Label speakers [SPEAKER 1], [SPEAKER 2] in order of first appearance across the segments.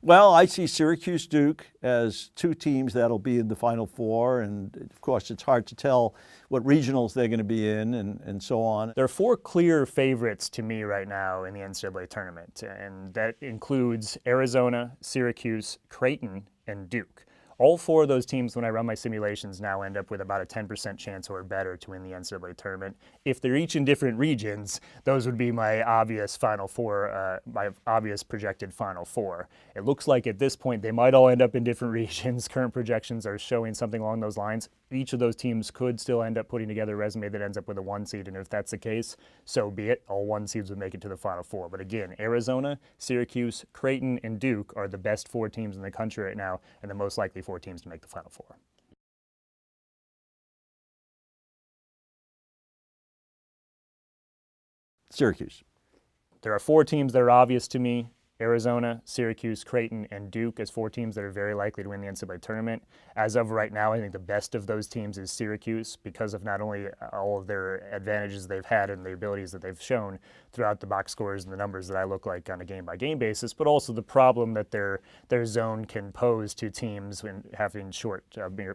[SPEAKER 1] Well, I see Syracuse Duke as two teams that'll be in the Final Four, and of course it's hard to tell what regionals they're going to be in and so on.
[SPEAKER 2] There are four clear favorites to me right now in the NCAA tournament, and that includes Arizona, Syracuse, Creighton, and Duke. All four of those teams, when I run my simulations, now end up with about a 10% chance or better to win the NCAA tournament. If they're each in different regions, those would be my obvious Final Four, my obvious projected Final Four. It looks like at this point they might all end up in different regions. Current projections are showing something along those lines. Each of those teams could still end up putting together a resume that ends up with a 1 seed, and if that's the case, so be it. All 1 seeds would make it to the Final Four. But again, Arizona, Syracuse, Creighton, and Duke are the best 4 teams in the country right now, and the most likely 4 teams to make the Final Four.
[SPEAKER 1] Syracuse.
[SPEAKER 2] There are 4 teams that are obvious to me: Arizona, Syracuse, Creighton, and Duke as 4 teams that are very likely to win the NCAA tournament. As of right now, I think the best of those teams is Syracuse because of not only all of their advantages they've had and the abilities that they've shown throughout the box scores and the numbers that I look like on a game-by-game basis, but also the problem that their zone can pose to teams when having short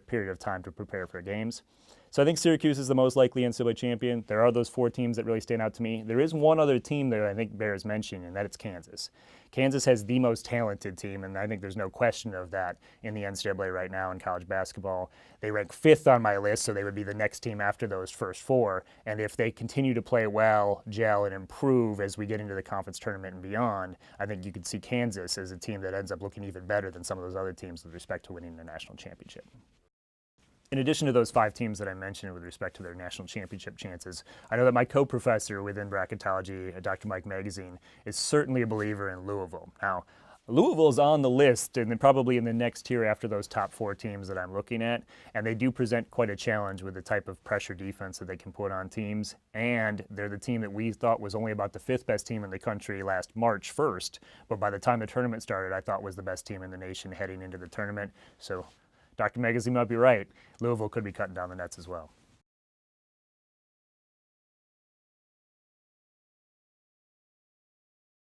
[SPEAKER 2] period of time to prepare for games. So I think Syracuse is the most likely NCAA champion. There are those 4 teams that really stand out to me. There is one other team that I think bears mentioning, and that it's Kansas. Kansas has the most talented team, and I think there's no question of that in the NCAA right now in college basketball. They rank 5th on my list, so they would be the next team after those first 4. And if they continue to play well, gel, and improve as we get into the conference tournament and beyond, I think you could see Kansas as a team that ends up looking even better than some of those other teams with respect to winning the national championship. In addition to those 5 teams that I mentioned with respect to their national championship chances, I know that my co-professor within Bracketology, Dr. Mike Magazine, is certainly a believer in Louisville. Now, Louisville is on the list and then probably in the next tier after those top 4 teams that I'm looking at, and they do present quite a challenge with the type of pressure defense that they can put on teams, and they're the team that we thought was only about the 5th best team in the country last March 1st, but by the time the tournament started, I thought was the best team in the nation heading into the tournament. So Dr. Magazine might be right. Louisville could be cutting down the nets as well.